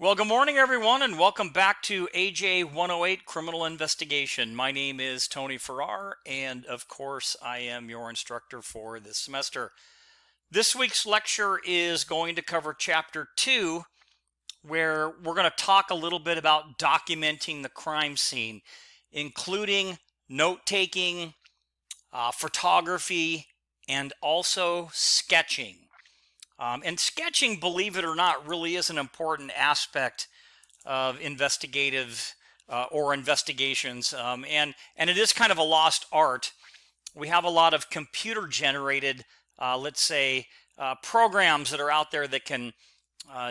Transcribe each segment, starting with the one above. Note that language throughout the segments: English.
Well, good morning, everyone, and welcome back to AJ108 Criminal Investigation. My name is Tony Farrar, and of course, I am your instructor for this semester. This week's lecture is going to cover Chapter 2, where we're going to talk a little bit about documenting the crime scene, including note-taking, photography, and also sketching. And sketching, believe it or not, really is an important aspect of investigative or investigations, and it is kind of a lost art. We have a lot of computer-generated, let's say, programs that are out there that can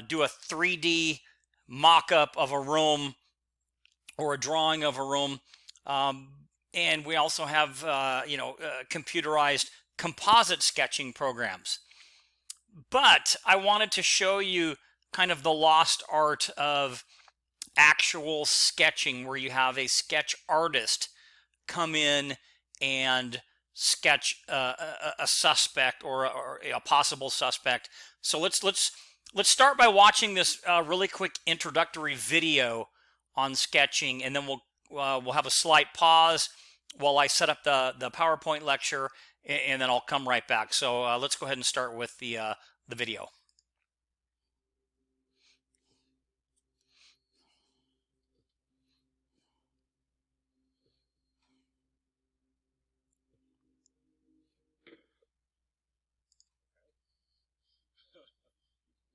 do a 3D mock-up of a room or a drawing of a room, and we also have, computerized composite sketching programs. But I wanted to show you kind of the lost art of actual sketching, where you have a sketch artist come in and sketch a suspect or a possible suspect. So let's start by watching this really quick introductory video on sketching, and then we'll have a slight pause while I set up the PowerPoint lecture, and then I'll come right back. So let's go ahead and start with the video.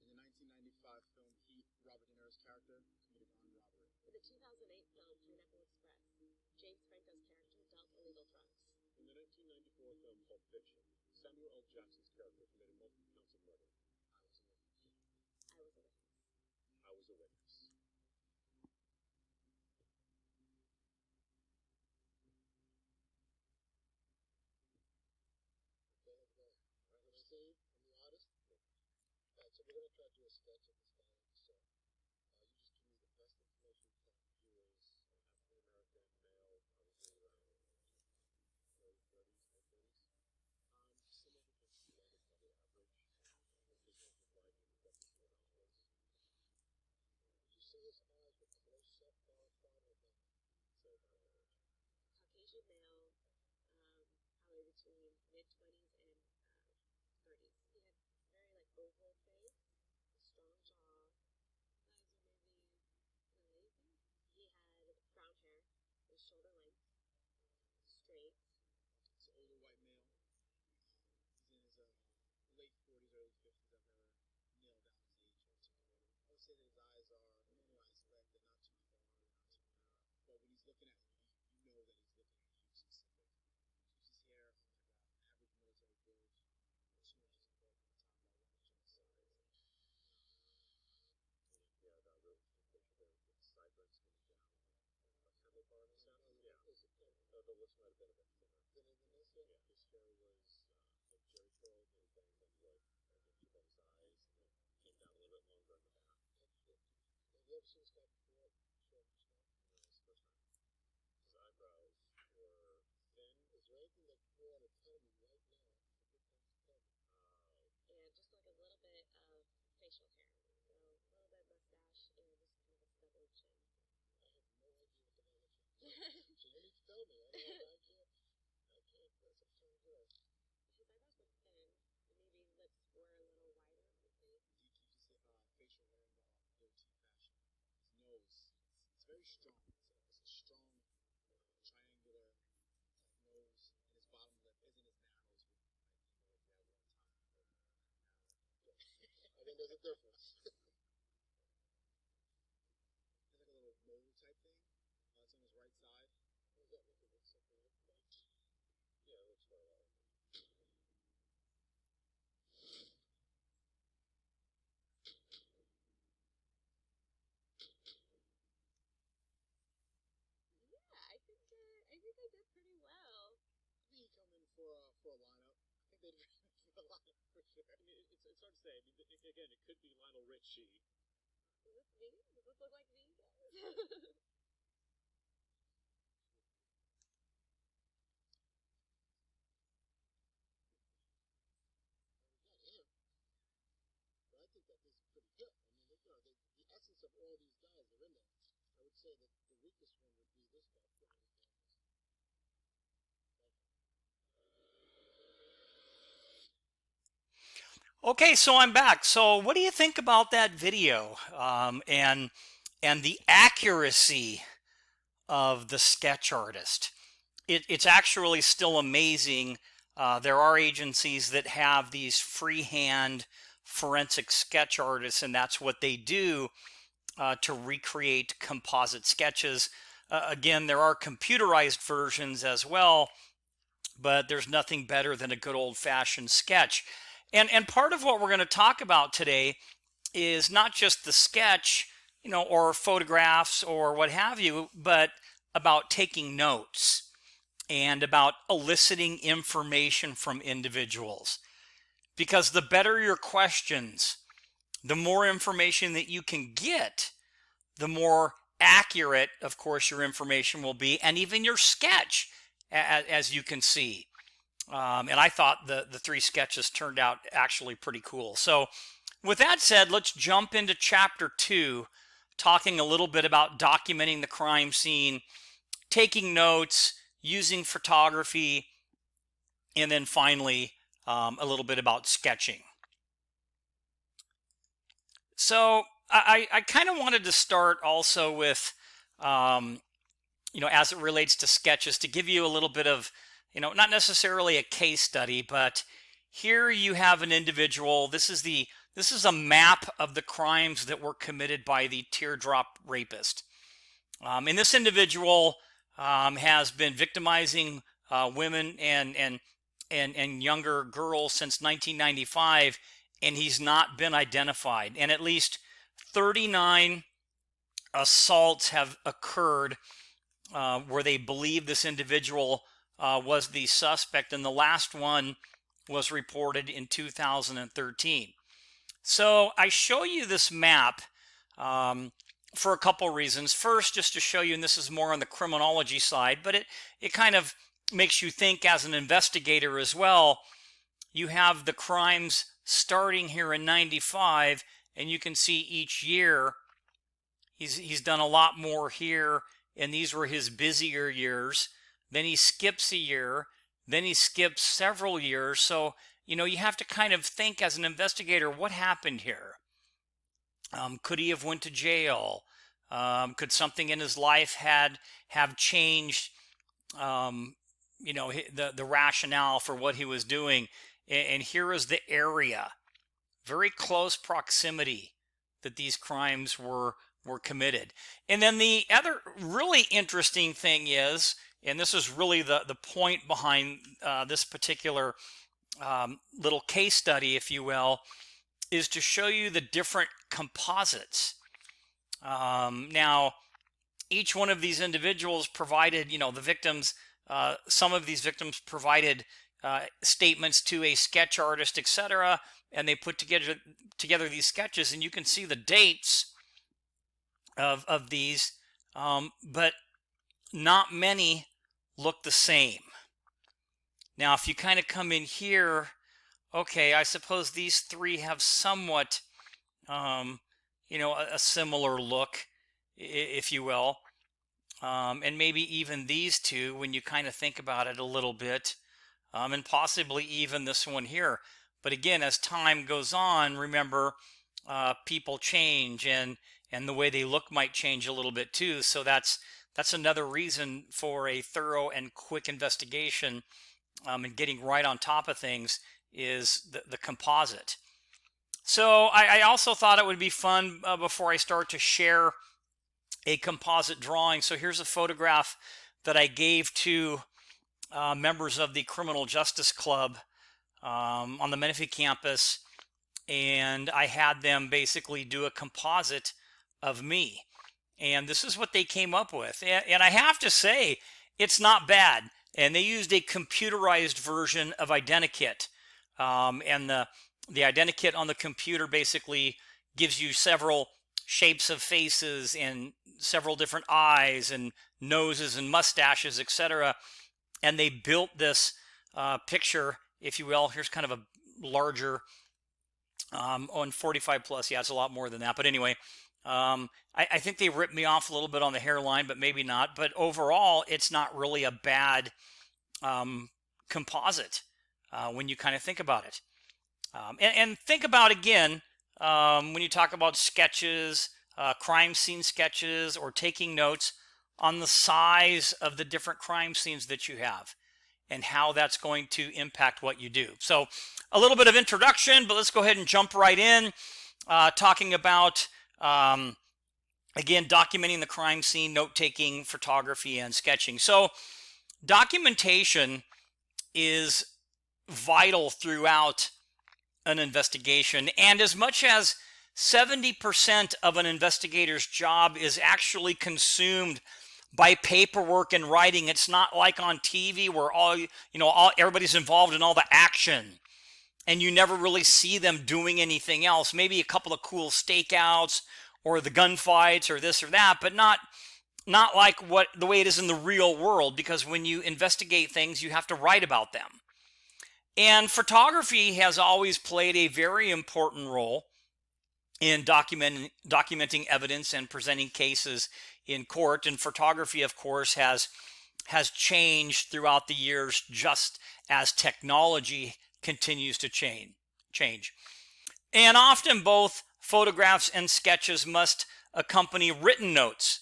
In the 1995 film Heat, Robert De Niro's character committed armed robbery. In the 2008 film Pineapple Express, James Franco's character dealt illegal drugs. In the 1994 film Pulp Fiction, Samuel L. Jackson's character committed multiple counts of murder. I was a witness. I was a witness. Okay, let's go. Alright, let's see. I'm the artist. Alright, so we're going to try to do a sketch of this guy. So, you just give me the best information you can. He was an African-American male, probably around early 30s, mid-30s. Significant. Standard, probably average. Physical complexion, definitely was. Did you see his eyes were close-up, far or not? So about Caucasian male, probably between mid-20s and 30s. He had very oval face, a strong jaw, eyes are maybe lazy. He had brown hair, his shoulder length, straight. It's an older white male. He's in his late 40s, early 50s. I've never nailed down his age particularly. I would say that his eyes are normal aspect. They're not too far, they're not too narrow. But when he's looking at you, you know that he's looking at you specific. Keeps his hair on average military build. 2 inches above the top, about 1 inch on the sides. yeah, that really picture there with the sideburns coming down. Like handlebars. Yeah. The lips might have been a bit thinner. Thinner than this? Yeah, his hair was like Jerry curled and then underneath of his eyes, and then came down a little bit longer on the back. Have you ever seen this guy before? Sure, no. No, it's the first time. His eyebrows were thin. Is there anything that you want to tell me right now? And just a little bit of facial hair. So a little bit of mustache and just kind of a stubborn chin. I have no idea what the hell that is. So you need to tell me. I can't. That's a turn good. His eyebrows were thin. Maybe lips were a little wider on his face. You just hit facial hair in goatee fashion. His nose, it's very strong. It's a strong triangular type nose, and his bottom lip isn't as narrow as we might think of it. Yeah, one time. I think there's a difference. There's a little mole type thing. It's on his right side. What does that make it look something like that? Yeah, it looks quite a lot. Yeah, I think I did pretty well. I think you come in for a lineup. I think they'd for a lineup for sure. I mean, it's hard to say. I mean, again, it could be Lionel Richie. Is this me? Does this look like me, guys? Not him. But I think that this is pretty good. I mean, the essence of all say that the weakest one would be this guy. Okay, so I'm back. So what do you think about that video, and the accuracy of the sketch artist? It's actually still amazing. There are agencies that have these freehand forensic sketch artists, and that's what they do to recreate composite sketches. Again, there are computerized versions as well, but there's nothing better than a good old-fashioned sketch. And part of what we're going to talk about today is not just the sketch, or photographs or what have you, but about taking notes and about eliciting information from individuals. Because the better your questions, the more information that you can get, the more accurate, of course, your information will be, and even your sketch, as you can see. And I thought the three sketches turned out actually pretty cool. So with that said, let's jump into chapter 2, talking a little bit about documenting the crime scene, taking notes, using photography, and then finally a little bit about sketching. So I kind of wanted to start also with, as it relates to sketches, to give you a little bit of, not necessarily a case study, but here you have an individual. This is a map of the crimes that were committed by the teardrop rapist. And this individual has been victimizing women and younger girls since 1995, and he's not been identified. And at least 39 assaults have occurred where they believe this individual was the suspect, and the last one was reported in 2013. So I show you this map for a couple reasons. First, just to show you, and this is more on the criminology side, but it kind of makes you think as an investigator as well. You have the crimes starting here in 95, and you can see each year he's done a lot more here, and these were his busier years. Then he skips a year, then he skips several years. So, you have to kind of think as an investigator, what happened here? Could he have went to jail? Could something in his life have changed, the rationale for what he was doing? And here is the area, very close proximity that these crimes were committed. And then the other really interesting thing is, and this is really the point behind this particular little case study, if you will, is to show you the different composites. Now, each one of these individuals provided, the victims, some of these victims provided statements to a sketch artist, etc., and they put together these sketches, and you can see the dates of these, but not many look the same. Now, if you kind of come in here, okay, I suppose these three have somewhat, a similar look, if you will. And maybe even these two, when you kind of think about it a little bit, and possibly even this one here. But again, as time goes on, remember, people change, and the way they look might change a little bit too. So that's another reason for a thorough and quick investigation, and getting right on top of things is the composite. So I also thought it would be fun before I start to share a composite drawing. So here's a photograph that I gave to members of the Criminal Justice Club on the Menifee campus, and I had them basically do a composite of me. And this is what they came up with. And I have to say, it's not bad. And they used a computerized version of Identikit. And the Identikit on the computer basically gives you several shapes of faces and several different eyes and noses and mustaches, etc. And they built this picture, if you will. Here's kind of a larger, on 45 plus. Yeah, it's a lot more than that. But anyway, I think they ripped me off a little bit on the hairline, but maybe not. But overall, it's not really a bad composite when you kind of think about it. And think about, again, when you talk about sketches, crime scene sketches, or taking notes on the size of the different crime scenes that you have and how that's going to impact what you do. So a little bit of introduction, but let's go ahead and jump right in, talking about, again, documenting the crime scene, note-taking, photography, and sketching. So documentation is vital throughout an investigation, and as much as 70% of an investigator's job is actually consumed by paperwork and writing. It's not like on TV where everybody's involved in all the action and you never really see them doing anything else. Maybe a couple of cool stakeouts or the gunfights or this or that, but not like the way it is in the real world, because when you investigate things, you have to write about them. And photography has always played a very important role in documenting evidence and presenting cases in court. And photography, of course, has changed throughout the years, just as technology continues to change. And often both photographs and sketches must accompany written notes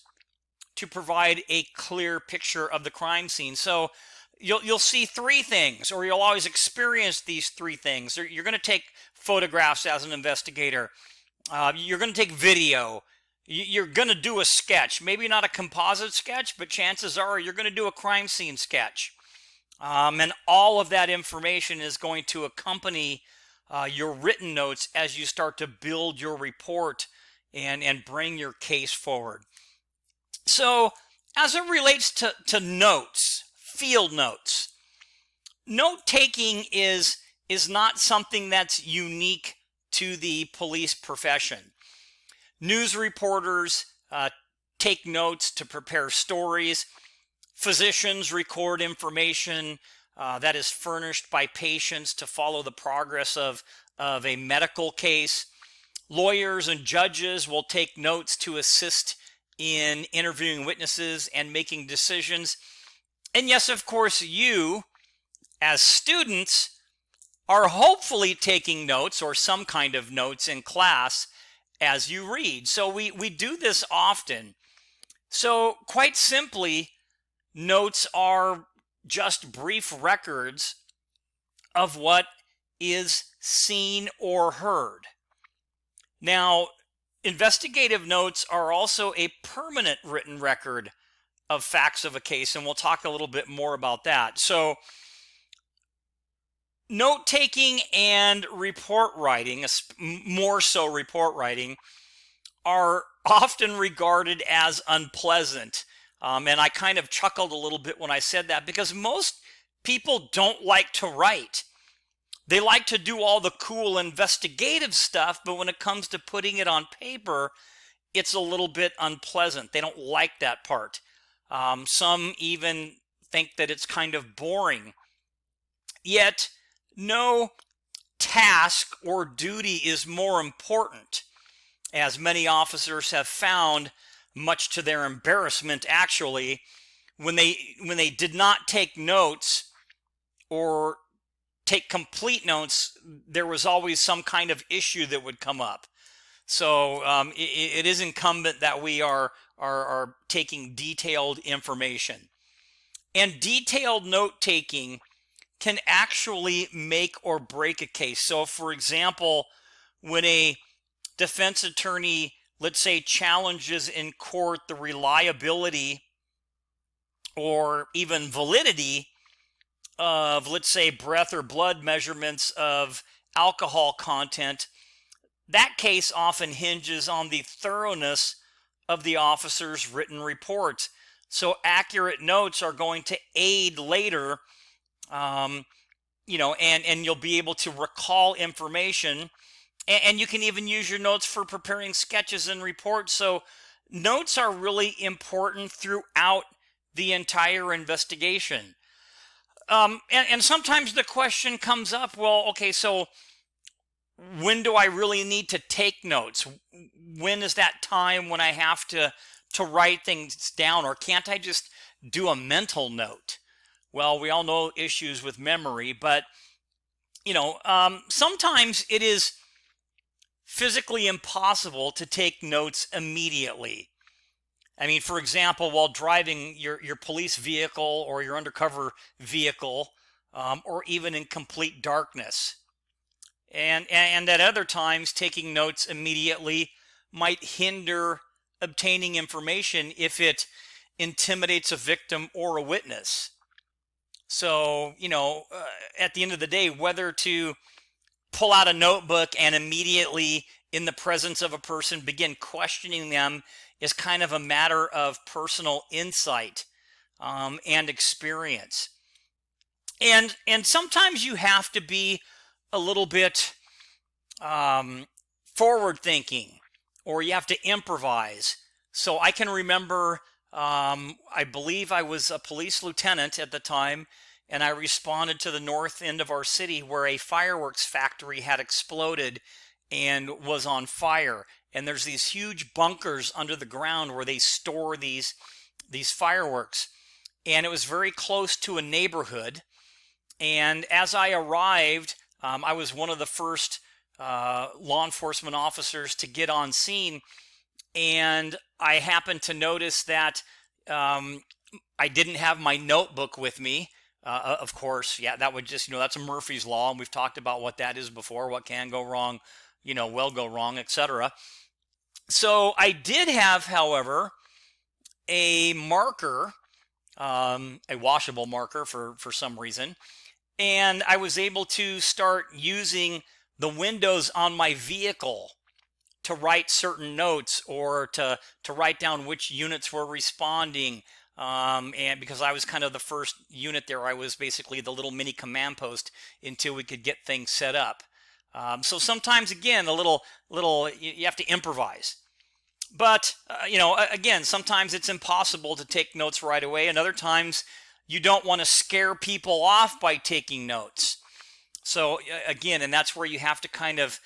to provide a clear picture of the crime scene. So you'll see three things, or you'll always experience these three things. You're going to take photographs as an investigator. You're going to take video. You're going to do a sketch, maybe not a composite sketch, but chances are you're going to do a crime scene sketch. And all of that information is going to accompany your written notes as you start to build your report and bring your case forward. So as it relates to notes, field notes, note-taking is not something that's unique to the police profession. News reporters take notes to prepare stories. Physicians record information that is furnished by patients to follow the progress of a medical case. Lawyers and judges will take notes to assist in interviewing witnesses and making decisions. And yes, of course, you, as students, are hopefully taking notes or some kind of notes in class as you read. So we do this often. So quite simply, notes are just brief records of what is seen or heard. Now, investigative notes are also a permanent written record of facts of a case, and we'll talk a little bit more about that. So note-taking and report writing, more so report writing, are often regarded as unpleasant. And I kind of chuckled a little bit when I said that, because most people don't like to write. They like to do all the cool investigative stuff, but when it comes to putting it on paper, it's a little bit unpleasant. They don't like that part. Some even think that it's kind of boring. Yet, no task or duty is more important, as many officers have found, much to their embarrassment actually, when they did not take notes or take complete notes, there was always some kind of issue that would come up. So it is incumbent that we are taking detailed information. And detailed note-taking can actually make or break a case. So, for example, when a defense attorney, let's say, challenges in court the reliability or even validity of, let's say, breath or blood measurements of alcohol content, that case often hinges on the thoroughness of the officer's written report. So accurate notes are going to aid later, and you'll be able to recall information, and you can even use your notes for preparing sketches and reports. So notes are really important throughout the entire investigation. And sometimes the question comes up, well, okay, so when do I really need to take notes? When is that time when I have to write things down, or can't I just do a mental note? Well, we all know issues with memory, but sometimes it is physically impossible to take notes immediately. I mean, for example, while driving your police vehicle or your undercover vehicle, or even in complete darkness. And at other times, taking notes immediately might hinder obtaining information if it intimidates a victim or a witness. So, at the end of the day, whether to pull out a notebook and immediately, in the presence of a person, begin questioning them is kind of a matter of personal insight and experience. And sometimes you have to be a little bit forward thinking, or you have to improvise. So I can remember, I believe I was a police lieutenant at the time, and I responded to the north end of our city where a fireworks factory had exploded and was on fire. And there's these huge bunkers under the ground where they store these fireworks. And it was very close to a neighborhood. And as I arrived, I was one of the first law enforcement officers to get on scene. And I happened to notice that I didn't have my notebook with me. Of course, yeah, that would just, that's a Murphy's Law, and we've talked about what that is before, what can go wrong, will go wrong, etc. So I did have, however, a marker, a washable marker for some reason, and I was able to start using the windows on my vehicle to write certain notes, or to write down which units were responding. And because I was kind of the first unit there, I was basically the little mini command post until we could get things set up. So sometimes, again, you have to improvise. But, again, sometimes it's impossible to take notes right away, and other times you don't want to scare people off by taking notes. So, again, and that's where you have to kind of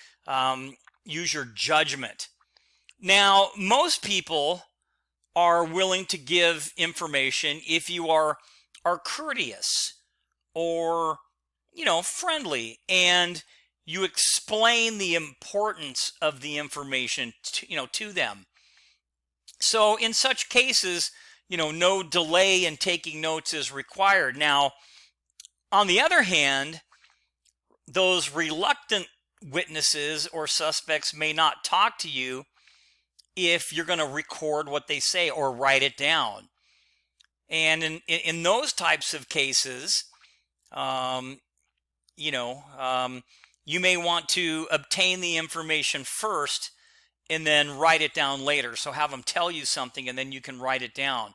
use your judgment. Now, most people are willing to give information if you are courteous or friendly, and you explain the importance of the information to them. So in such cases, no delay in taking notes is required. Now, on the other hand, those reluctant witnesses or suspects may not talk to you if you're going to record what they say or write it down. And in those types of cases, you may want to obtain the information first and then write it down later. So have them tell you something and then you can write it down.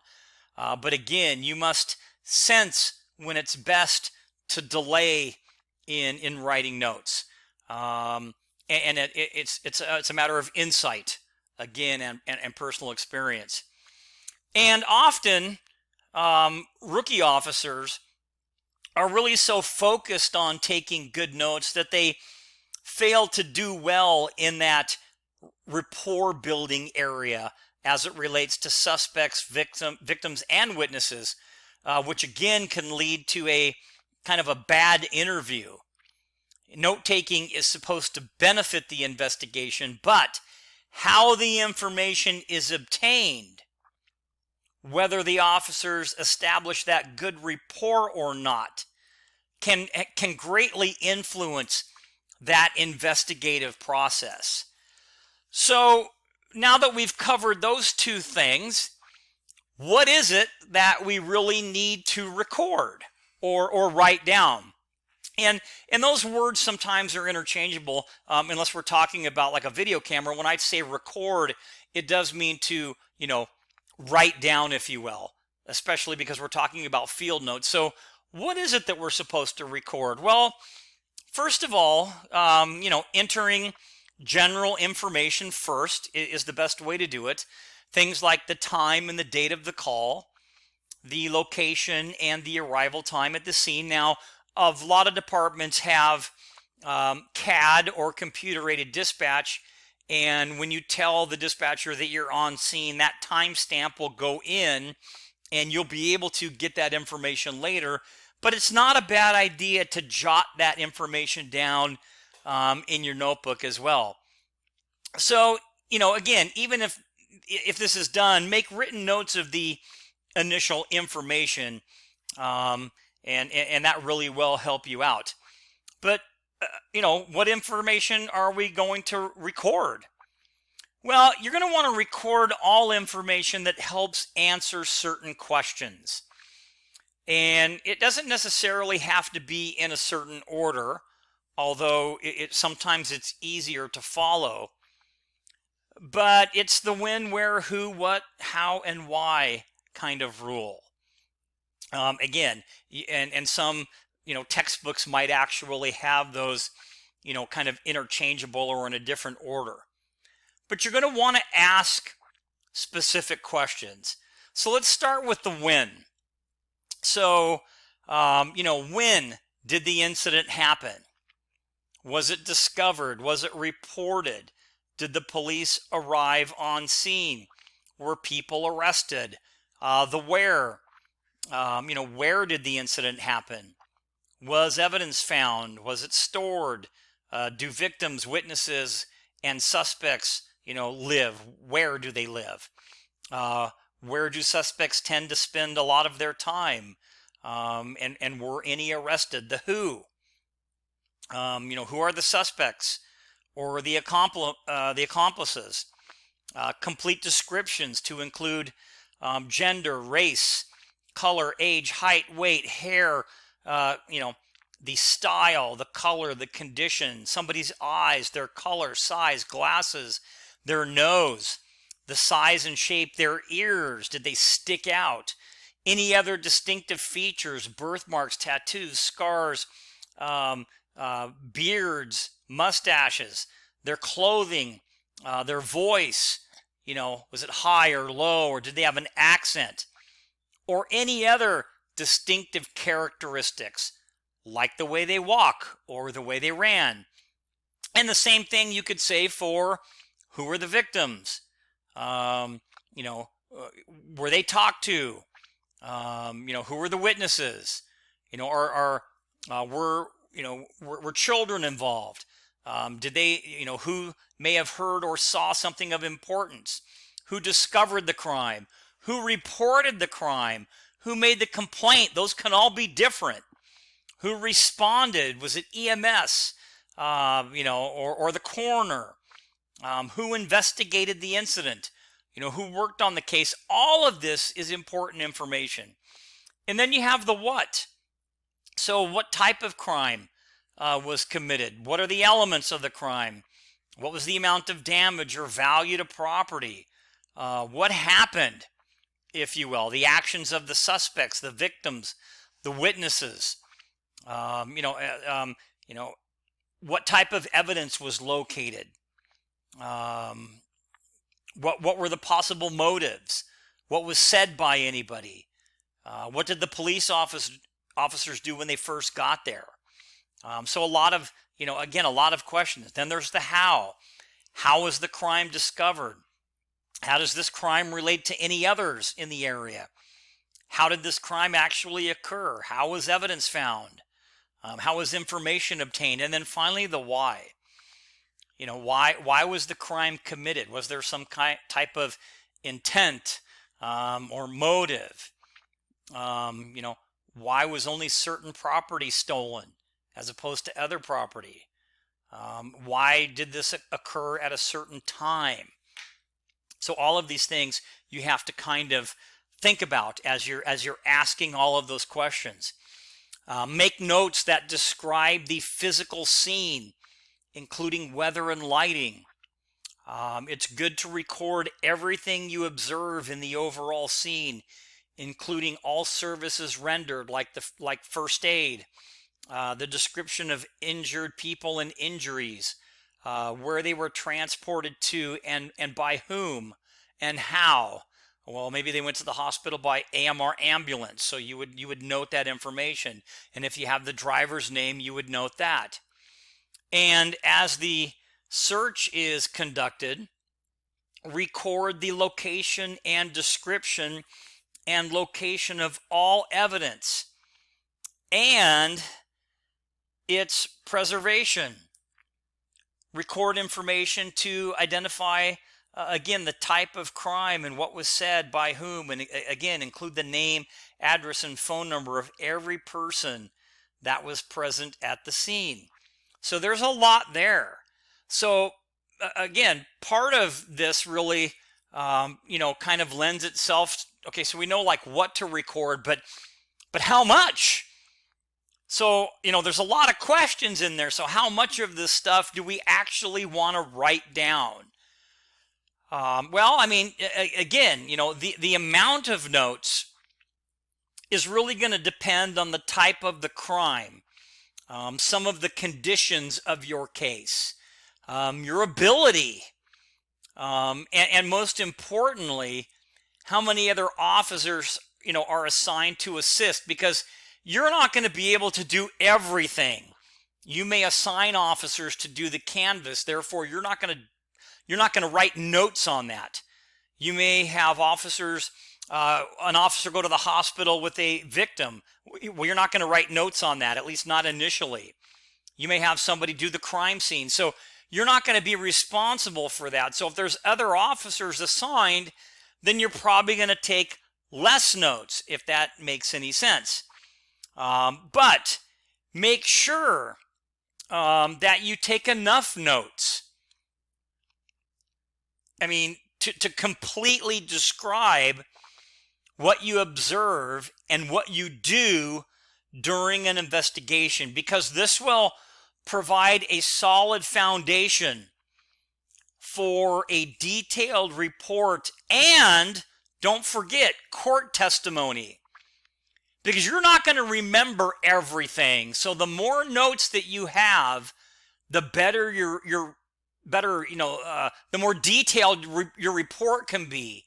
But again, you must sense when it's best to delay in writing notes. And it's a matter of insight, again, and personal experience. And often, rookie officers are really so focused on taking good notes that they fail to do well in that rapport building area as it relates to suspects, victims, and witnesses, which again can lead to a kind of a bad interview. Note-taking is supposed to benefit the investigation, but how the information is obtained, whether the officers establish that good rapport or not, can greatly influence that investigative process. So now that we've covered those two things, what is it that we really need to record or write down? And those words sometimes are interchangeable, unless we're talking about like a video camera. When I say record, it does mean to, write down, if you will, especially because we're talking about field notes. So what is it that we're supposed to record? Well, first of all, entering general information first is the best way to do it. Things like the time and the date of the call, the location and the arrival time at the scene. Now, a lot of departments have CAD or computer-aided dispatch. And when you tell the dispatcher that you're on scene, that timestamp will go in and you'll be able to get that information later. But it's not a bad idea to jot that information down in your notebook as well. So, again, even if this is done, make written notes of the initial information, and that really will help you out. But, what information are we going to record? Well, you're going to want to record all information that helps answer certain questions. And it doesn't necessarily have to be in a certain order, although sometimes it's easier to follow. But it's the when, where, who, what, how, and why kind of rule. Again, and some textbooks might actually have those kind of interchangeable or in a different order. But you're going to want to ask specific questions. So let's start with the when. So, when did the incident happen? Was it discovered? Was it reported? Did the police arrive on scene? Were people arrested? The where. Where did the incident happen? Was evidence found? Was it stored? Do victims, witnesses, and suspects, live? Where do they live? Where do suspects tend to spend a lot of their time? And were any arrested? The who. Who are the suspects or the accomplices? Complete descriptions to include gender, race, color, age, height, weight, hair, the style, the color, the condition, somebody's eyes, their color, size, glasses, their nose, the size and shape, their ears, did they stick out? Any other distinctive features, birthmarks, tattoos, scars, beards, mustaches, their clothing, their voice, was it high or low, or did they have an accent? Or any other distinctive characteristics, like the way they walk or the way they ran. And the same thing you could say for who were the victims? Were they talked to? Who were the witnesses? Were children involved? Did they, who may have heard or saw something of importance? Who discovered the crime? Who reported the crime? Who made the complaint? Those can all be different. Who responded? Was it EMS, or the coroner? Who investigated the incident? Who worked on the case? All of this is important information. And then you have the what. So what type of crime was committed? What are the elements of the crime? What was the amount of damage or value to property? What happened, if you will? The actions of the suspects, the victims, the witnesses. What type of evidence was located? What were the possible motives? What was said by anybody? What did the police officers do when they first got there? So a lot of, a lot of questions. Then there's the how. How was the crime discovered? How does this crime relate to any others in the area? How did this crime actually occur? How was evidence found? How was information obtained? And then finally, the why. Why was the crime committed? Was there some type of intent or motive? Why was only certain property stolen as opposed to other property? Why did this occur at a certain time? So all of these things you have to kind of think about as you're asking all of those questions. Make notes that describe the physical scene, including weather and lighting. It's good to record everything you observe in the overall scene, including all services rendered, like first aid, the description of injured people and injuries, where they were transported to and by whom and how. Well, maybe they went to the hospital by AMR ambulance, so you would note that information. And if you have the driver's name, you would note that. And as the search is conducted, record the location and description and location of all evidence and its preservation. Record information to identify, again, the type of crime and what was said by whom, and again, include the name, address, and phone number of every person that was present at the scene. So there's a lot there. So again, part of this really, kind of lends itself. Okay, so we know like what to record, but how much? So, there's a lot of questions in there. So how much of this stuff do we actually want to write down? Well, I mean, again, the amount of notes is really going to depend on the type of the crime, some of the conditions of your case, your ability, and most importantly, how many other officers, are assigned to assist, because you're not going to be able to do everything. You may assign officers to do the canvas, therefore you're not going to write notes on that. You may have officers, an officer go to the hospital with a victim. Well, you're not going to write notes on that, at least not initially. You may have somebody do the crime scene. So you're not going to be responsible for that. So if there's other officers assigned, then you're probably going to take less notes, if that makes any sense. But make sure that you take enough notes. I mean, to completely describe what you observe and what you do during an investigation, because this will provide a solid foundation for a detailed report, and don't forget court testimony, because you're not going to remember everything. So the more notes that you have, the better the more detailed your report can be.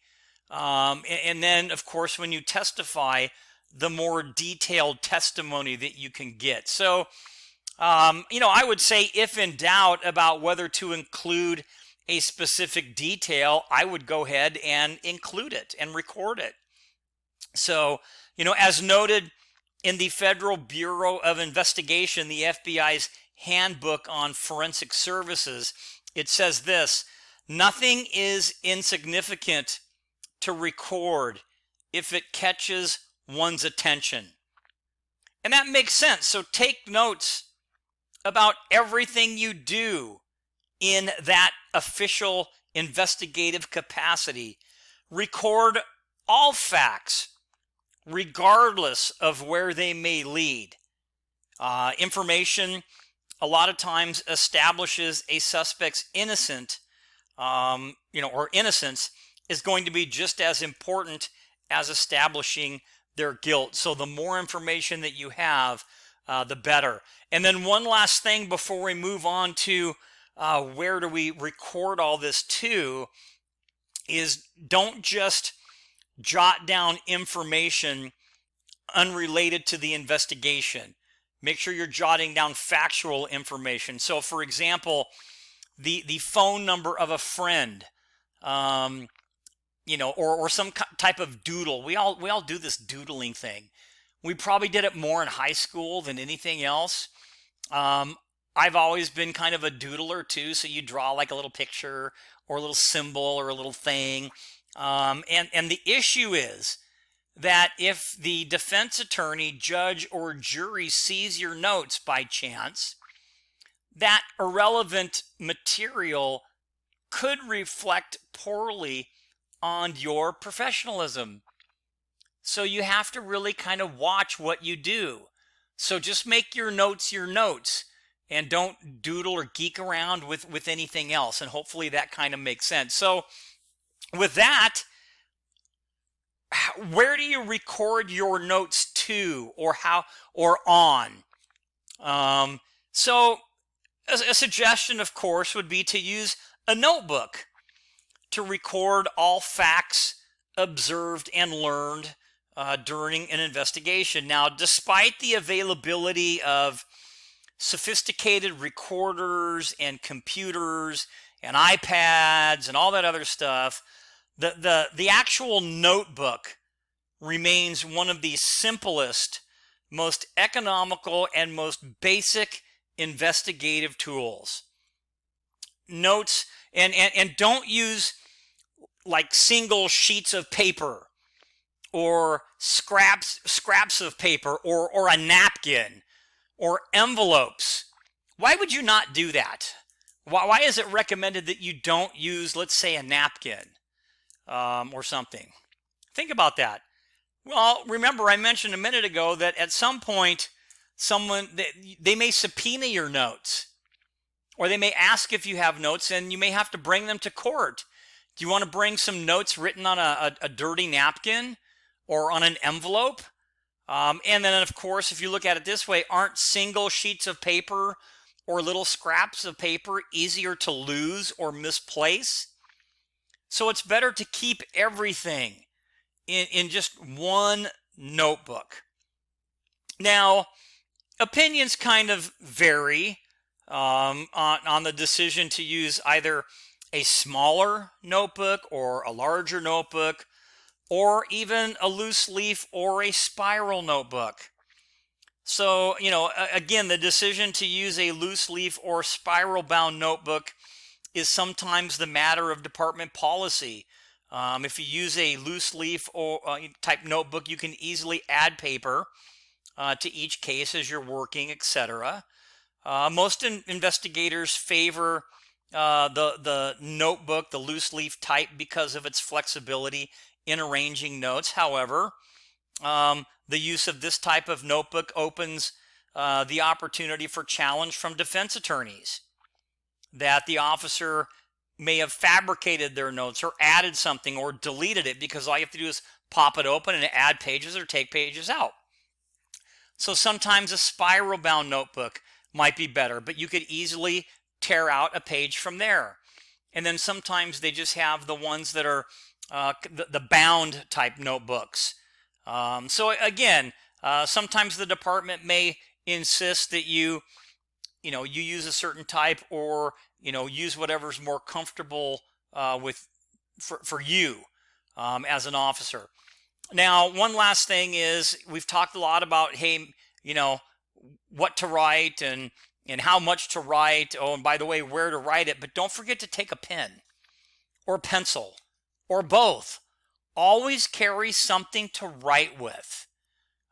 And then, of course, when you testify, the more detailed testimony that you can get. So, I would say if in doubt about whether to include a specific detail, I would go ahead and include it and record it. So, as noted in the Federal Bureau of Investigation, the FBI's Handbook on Forensic Services, it says this: nothing is insignificant to record if it catches one's attention. And that makes sense. So take notes about everything you do in that official investigative capacity. Record all facts, regardless of where they may lead. Information a lot of times establishes a suspect's innocence is going to be just as important as establishing their guilt. So the more information that you have, the better. And then one last thing before we move on to where do we record all this to, is don't just jot down information unrelated to the investigation. Make sure you're jotting down factual information. So for example, the phone number of a friend, or some type of doodle. We all do this doodling thing. We probably did it more in high school than anything else. I've always been kind of a doodler too. So you draw like a little picture or a little symbol or a little thing. And the issue is that if the defense attorney, judge, or jury sees your notes by chance, that irrelevant material could reflect poorly on your professionalism. So you have to really kind of watch what you do. So just make your notes and don't doodle or geek around with anything else. And hopefully that kind of makes sense. So with that, where do you record your notes to, or how, or on? So a suggestion, of course, would be to use a notebook to record all facts observed and learned during an investigation. Now, despite the availability of sophisticated recorders and computers and iPads and all that other stuff, the actual notebook remains one of the simplest, most economical, and most basic investigative tools. Notes, and don't use like single sheets of paper or scraps of paper or a napkin or envelopes. Why would you not do that? Why is it recommended that you don't use, let's say, a napkin or something? Think about that. Well, remember I mentioned a minute ago that at some point they may subpoena your notes, or they may ask if you have notes, and you may have to bring them to court. Do you want to bring some notes written on a dirty napkin or on an envelope? And then, of course, if you look at it this way, aren't single sheets of paper or little scraps of paper easier to lose or misplace? So it's better to keep everything in just one notebook. Now, opinions kind of vary on the decision to use either a smaller notebook or a larger notebook, or even a loose leaf or a spiral notebook. So, again, the decision to use a loose leaf or spiral bound notebook is sometimes the matter of department policy. If you use a loose leaf or type notebook, you can easily add paper to each case as you're working, etc. Most investigators favor the notebook, the loose leaf type, because of its flexibility in arranging notes. However, the use of this type of notebook opens the opportunity for challenge from defense attorneys, that the officer may have fabricated their notes or added something or deleted it, because all you have to do is pop it open and add pages or take pages out. So sometimes a spiral bound notebook might be better, but you could easily tear out a page from there. And then sometimes they just have the ones that are the bound type notebooks. So again, sometimes the department may insist that you use a certain type, or use whatever's more comfortable for you as an officer. Now, one last thing is, we've talked a lot about, hey, what to write and how much to write. Oh, and by the way, where to write it. But don't forget to take a pen or a pencil or both. Always carry something to write with.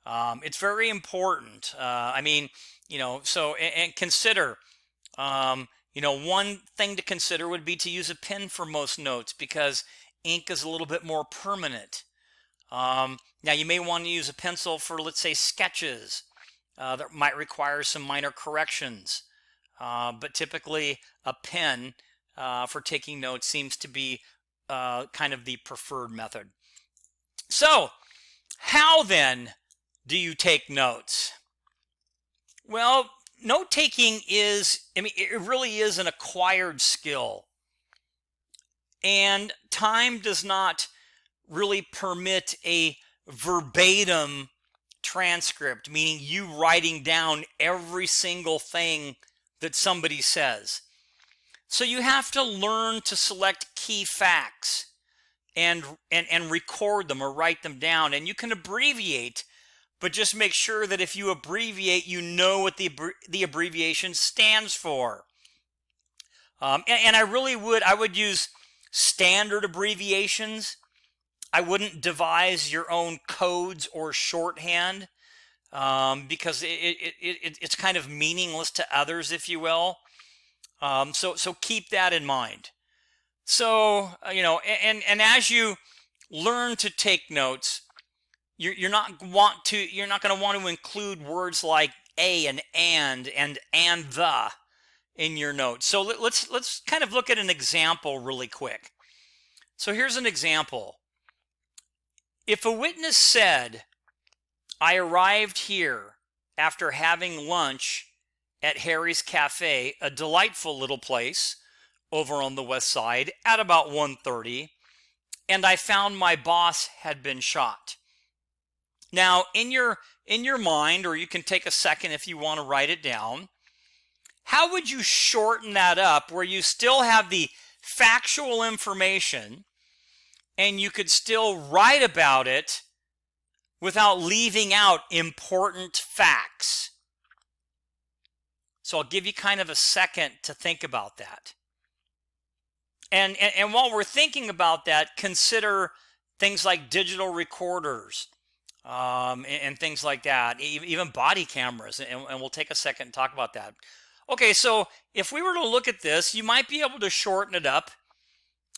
It's very important. And consider, one thing to consider would be to use a pen for most notes, because ink is a little bit more permanent. Now, you may want to use a pencil for, let's say, sketches that might require some minor corrections. But typically, a pen for taking notes seems to be kind of the preferred method. So, how then do you take notes? Well, note taking it really is an acquired skill. And time does not really permit a verbatim transcript, meaning you writing down every single thing that somebody says. So you have to learn to select key facts and record them or write them down. And you can abbreviate, but just make sure that if you abbreviate, you know what the abbreviation stands for. I would use standard abbreviations. I wouldn't devise your own codes or shorthand, because it's kind of meaningless to others, if you will. So keep that in mind. So, and as you learn to take notes, you're not going to want to include words like a and the in your notes. So let's kind of look at an example really quick. So here's an example. If a witness said, "I arrived here after having lunch at Harry's Cafe, a delightful little place over on the west side, at about 1:30, and I found my boss had been shot." Now, in your mind, or you can take a second if you want to write it down, how would you shorten that up where you still have the factual information and you could still write about it without leaving out important facts? So I'll give you kind of a second to think about that. And while we're thinking about that, consider things like digital recorders and things like that, even body cameras. And we'll take a second and talk about that. Okay, so if we were to look at this, you might be able to shorten it up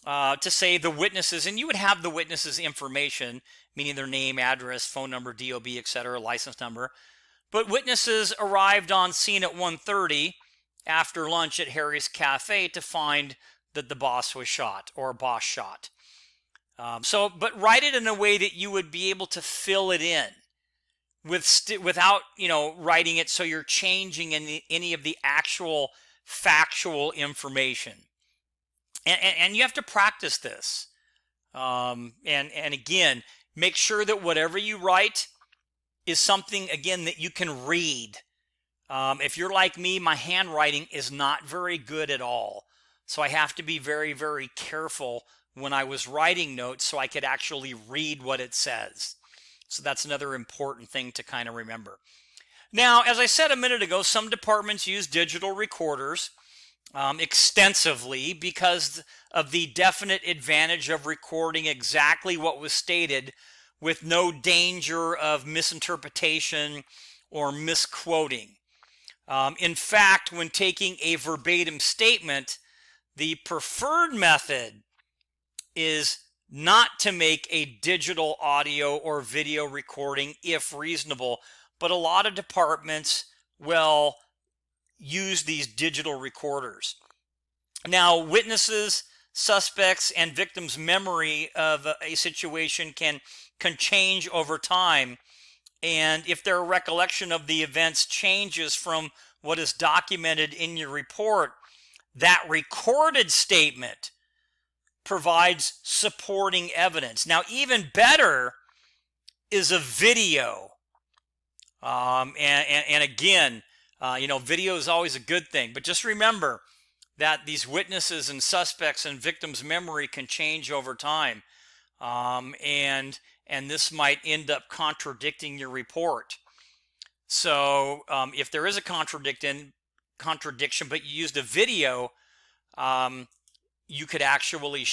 to say the witnesses, and you would have the witnesses' information, meaning their name, address, phone number, DOB, etc., license number. But witnesses arrived on scene at 1:30 after lunch at Harry's Cafe to find that the boss was shot or boss shot. But write it in a way that you would be able to fill it in without, writing it so you're changing any of the actual factual information. And you have to practice this. And again, make sure that whatever you write is something, again, that you can read. If you're like me, my handwriting is not very good at all. So I have to be very, very careful when I was writing notes so I could actually read what it says. So that's another important thing to kind of remember. Now, as I said a minute ago, some departments use digital recorders extensively because of the definite advantage of recording exactly what was stated with no danger of misinterpretation or misquoting. In fact, when taking a verbatim statement, the preferred method is not to make a digital audio or video recording if reasonable, but a lot of departments will use these digital recorders. Now, witnesses, suspects, and victims' memory of a situation can change over time, and if their recollection of the events changes from what is documented in your report, that recorded statement provides supporting evidence. Now, even better is a video. And again, video is always a good thing. But just remember that these witnesses and suspects and victims' memory can change over time. And this might end up contradicting your report. So if there is a contradiction, but you used a video, you could actually,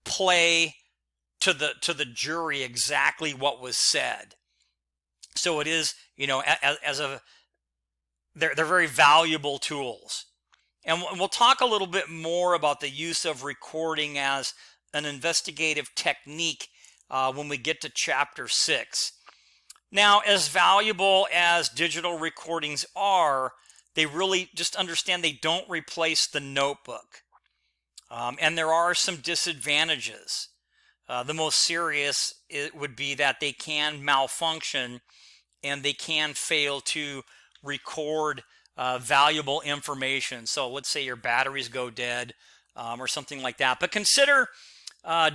play to the jury exactly what was said. So it is, they're very valuable tools. And we'll talk a little bit more about the use of recording as an investigative technique when we get to chapter 6. Now, as valuable as digital recordings are, they really, just understand, they don't replace the notebook. And there are some disadvantages. The most serious would be that they can malfunction and they can fail to record valuable information. So let's say your batteries go dead or something like that. But consider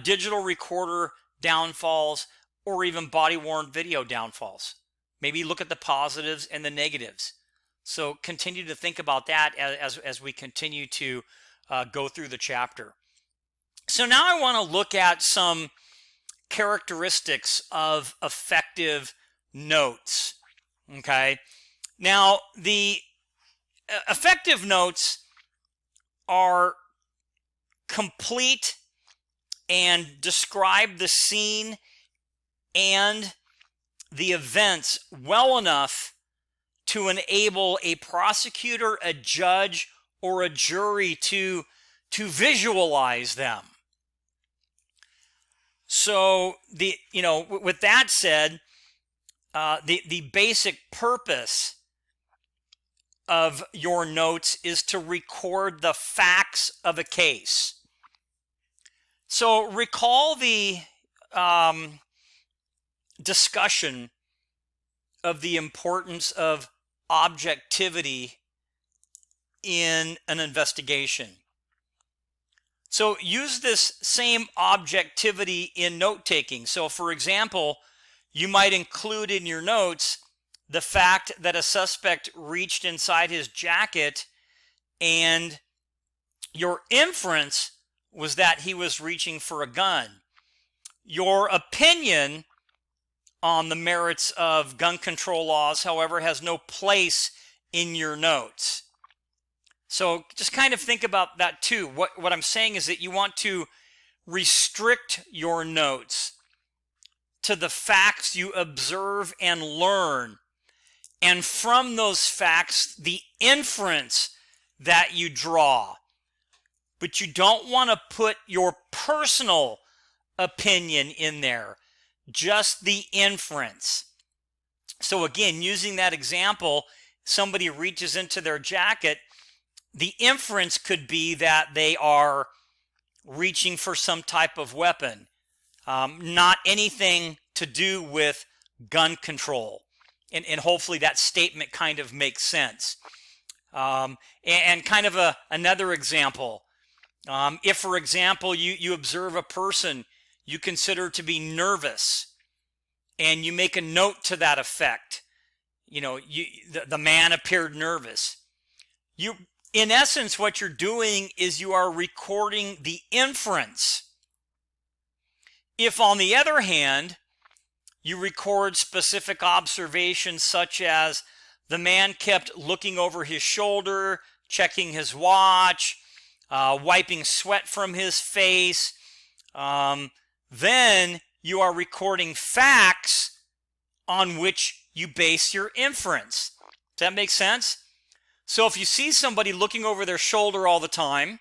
digital recorder downfalls or even body-worn video downfalls. Maybe look at the positives and the negatives. So continue to think about that as we continue to go through the chapter. So now I want to look at some characteristics of effective notes. Okay. Now, the effective notes are complete and describe the scene and the events well enough to enable a prosecutor, a judge, or a jury to visualize them. So with that said, the basic purpose of your notes is to record the facts of a case. So recall the discussion of the importance of objectivity in an investigation. So use this same objectivity in note-taking. So for example, you might include in your notes the fact that a suspect reached inside his jacket and your inference was that he was reaching for a gun. Your opinion on the merits of gun control laws, however, has no place in your notes. So just kind of think about that too. What I'm saying is that you want to restrict your notes to the facts you observe and learn, and from those facts, the inference that you draw. But you don't want to put your personal opinion in there, just the inference. So again, using that example, somebody reaches into their jacket, the inference could be that they are reaching for some type of weapon, not anything to do with gun control. And hopefully that statement kind of makes sense. And kind of another example, if, for example, you observe a person you consider to be nervous, and you make a note to that effect, the man appeared nervous. In essence, what you're doing is you are recording the inference. If, on the other hand, you record specific observations such as the man kept looking over his shoulder, checking his watch, wiping sweat from his face, then you are recording facts on which you base your inference. Does that make sense? So if you see somebody looking over their shoulder all the time,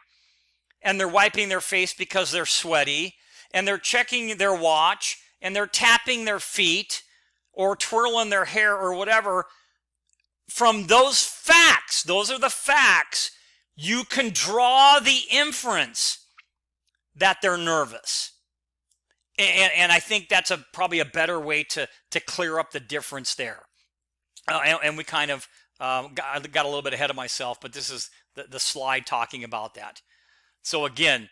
and they're wiping their face because they're sweaty, and they're checking their watch, and they're tapping their feet, or twirling their hair, or whatever, from those facts, those are the facts, you can draw the inference that they're nervous. And I think that's probably a better way to clear up the difference there. And we kind of got a little bit ahead of myself, but this is the slide talking about that. So again,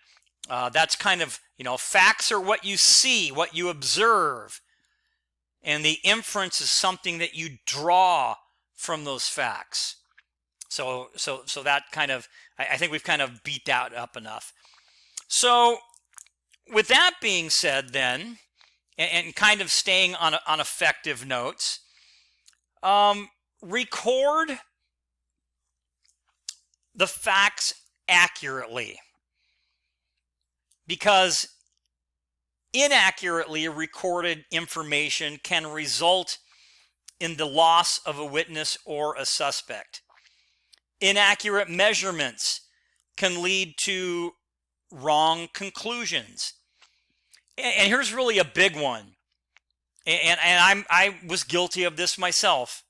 that's kind of, facts are what you see, what you observe. And the inference is something that you draw from those facts. So that kind of, I think we've kind of beat that up enough. So with that being said then, and kind of staying on effective notes, record the facts accurately, because inaccurately recorded information can result in the loss of a witness or a suspect. Inaccurate measurements can lead to wrong conclusions. And here's really a big one. And I was guilty of this myself.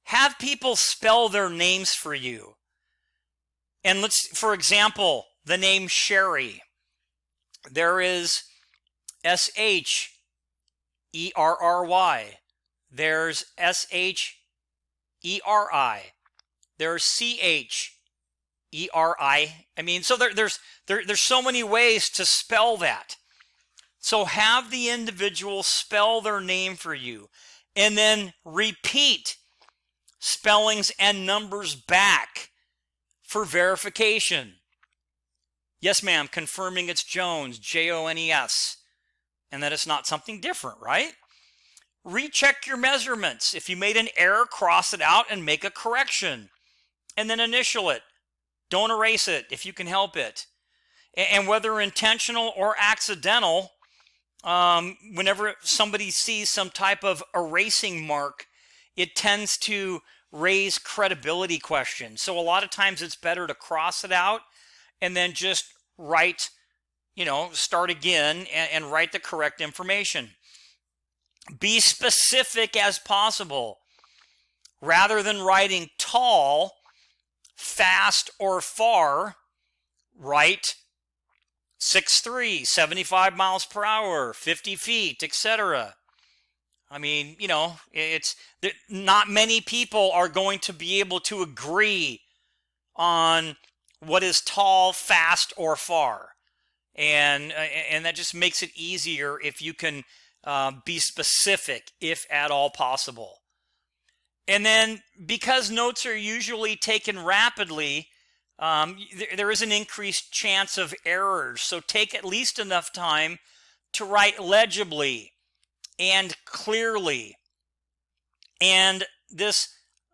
Have people spell their names for you. And for example, the name Sherry. There is S-H-E-R-R-Y. There's S-H-E-R-I. There's C-H-E-R-I. I mean, so there's so many ways to spell that. So have the individual spell their name for you, and then repeat spellings and numbers back for verification. Yes, ma'am, confirming it's Jones, J-O-N-E-S, and that it's not something different, right? Recheck your measurements. If you made an error, cross it out and make a correction, and then initial it. Don't erase it if you can help it. And whether intentional or accidental, whenever somebody sees some type of erasing mark, it tends to raise credibility questions. So a lot of times it's better to cross it out and then just write, start again and write the correct information. Be specific as possible. Rather than writing tall, fast, or far, write 6'3", 75 miles per hour, 50 feet, etc. I mean, not many people are going to be able to agree on what is tall, fast, or far. And that just makes it easier if you can be specific, if at all possible. And then, because notes are usually taken rapidly, there is an increased chance of errors. So take at least enough time to write legibly and clearly. And this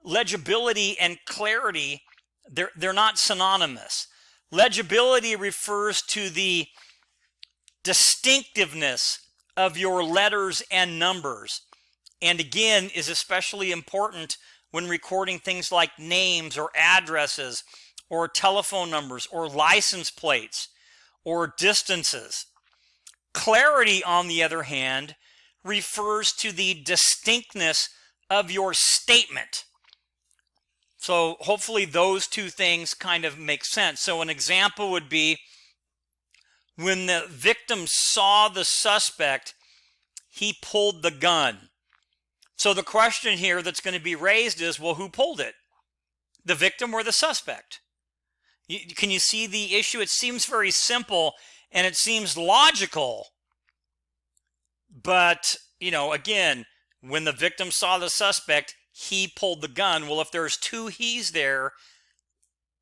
legibility and clarity, they're not synonymous. Legibility refers to the distinctiveness of your letters and numbers, and again is especially important when recording things like names or addresses or telephone numbers or license plates or distances. Clarity, on the other hand, refers to the distinctness of your statement. So hopefully those two things kind of make sense. So an example would be when the victim saw the suspect, he pulled the gun. So the question here that's going to be raised is, well, who pulled it? The victim or the suspect? Can you see the issue? It seems very simple and it seems logical. But, again, when the victim saw the suspect, he pulled the gun. Well, if there's two he's there,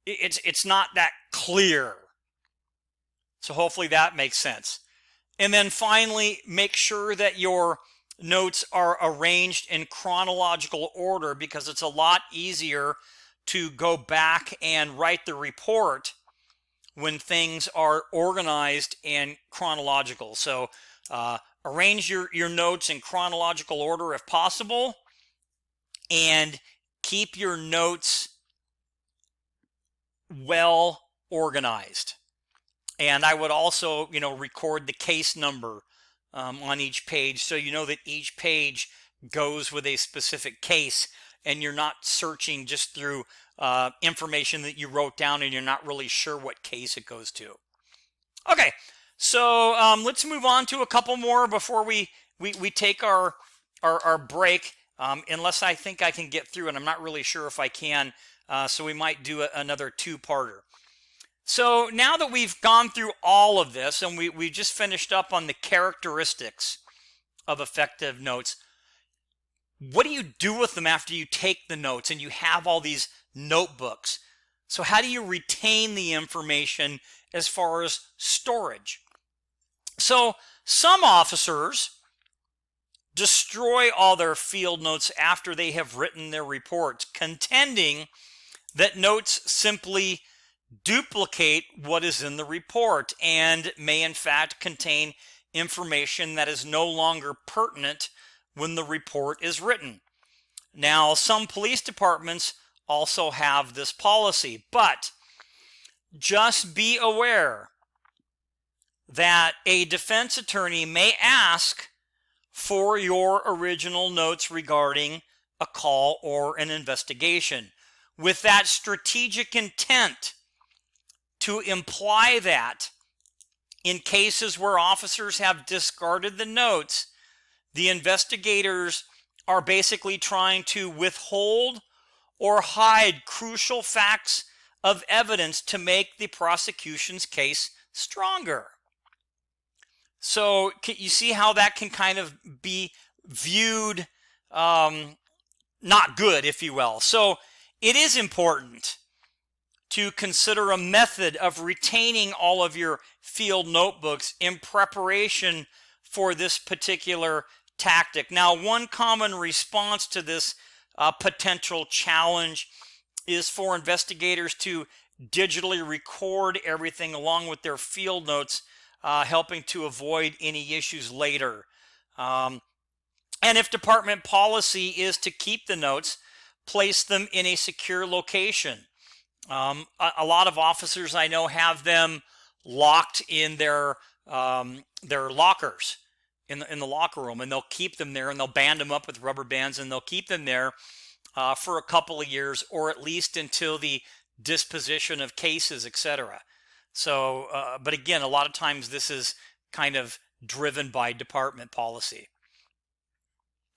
it's not that clear. So hopefully that makes sense. And then finally, make sure that your notes are arranged in chronological order, because it's a lot easier to go back and write the report when things are organized and chronological. So arrange your notes in chronological order if possible, and keep your notes well organized. And I would also, record the case number on each page, so you know that each page goes with a specific case, and you're not searching just through information that you wrote down and you're not really sure what case it goes to. Okay, so let's move on to a couple more before we take our break, unless I think I can get through, and I'm not really sure if I can, so we might do another two-parter. So now that we've gone through all of this, and we just finished up on the characteristics of effective notes, what do you do with them after you take the notes and you have all these notebooks? So how do you retain the information as far as storage? So some officers destroy all their field notes after they have written their reports, contending that notes simply duplicate what is in the report and may in fact contain information that is no longer pertinent when the report is written. Now, some police departments also have this policy, but just be aware that a defense attorney may ask for your original notes regarding a call or an investigation, with that strategic intent to imply that in cases where officers have discarded the notes, the investigators are basically trying to withhold or hide crucial facts of evidence to make the prosecution's case stronger. So you see how that can kind of be viewed not good, if you will. So it is important to consider a method of retaining all of your field notebooks in preparation for this particular tactic. Now, one common response to this potential challenge is for investigators to digitally record everything along with their field notes, helping to avoid any issues later. And if department policy is to keep the notes, place them in a secure location. A lot of officers I know have them locked in their lockers in the locker room, and they'll keep them there, and they'll band them up with rubber bands, and they'll keep them there for a couple of years, or at least until the disposition of cases, etc. So, but again, a lot of times this is kind of driven by department policy.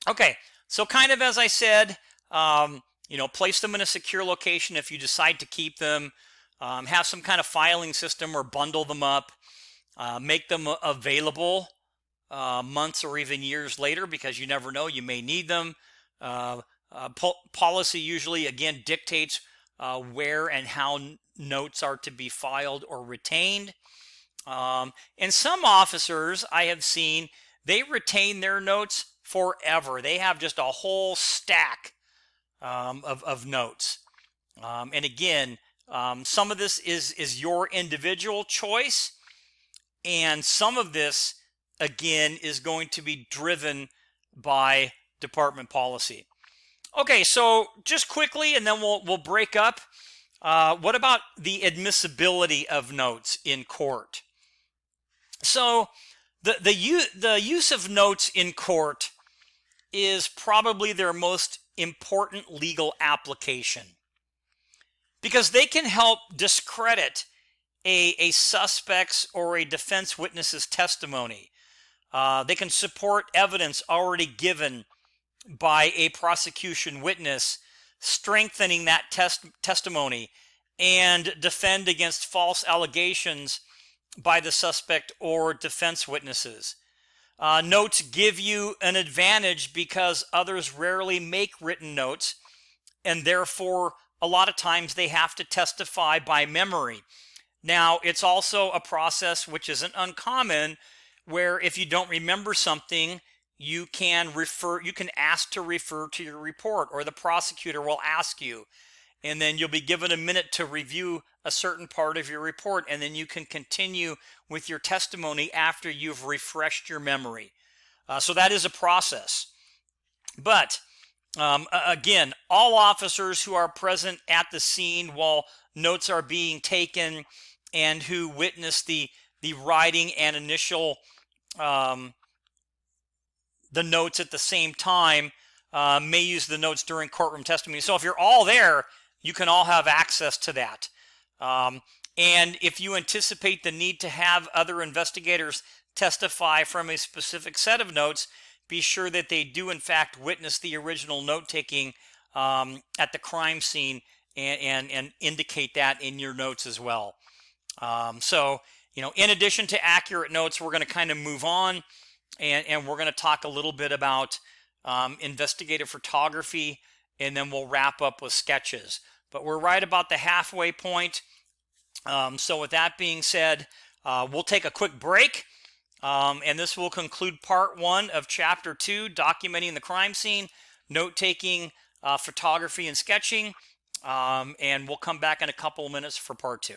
Okay, so kind of as I said, place them in a secure location if you decide to keep them. Have some kind of filing system or bundle them up. Make them available months or even years later, because you never know, you may need them. Policy usually, again, dictates where and how notes are to be filed or retained. And some officers I have seen, they retain their notes forever. They have just a whole stack of notes. And again, some of this is your individual choice, and some of this, again, is going to be driven by department policy. Okay, so just quickly, and then we'll break up. What about the admissibility of notes in court? So the use of notes in court is probably their most important legal application, because they can help discredit a suspect's or a defense witness's testimony. They can support evidence already given by a prosecution witness, strengthening that testimony, and defend against false allegations by the suspect or defense witnesses. Notes give you an advantage because others rarely make written notes, and therefore a lot of times they have to testify by memory. Now, it's also a process which isn't uncommon, where if you don't remember something, you can ask to refer to your report, or the prosecutor will ask you, and then you'll be given a minute to review a certain part of your report, and then you can continue with your testimony after you've refreshed your memory. So that is a process. But again, all officers who are present at the scene while notes are being taken and who witness the writing and initial the notes at the same time may use the notes during courtroom testimony. So if you're all there, you can all have access to that. And if you anticipate the need to have other investigators testify from a specific set of notes, be sure that they do in fact witness the original note-taking at the crime scene, and indicate that in your notes as well. So, in addition to accurate notes, we're going to kind of move on, and we're going to talk a little bit about investigative photography, and then we'll wrap up with sketches. But we're right about the halfway point. So with that being said, we'll take a quick break, and this will conclude part 1 of chapter 2, documenting the crime scene, note-taking, photography, and sketching. And we'll come back in a couple of minutes for part 2.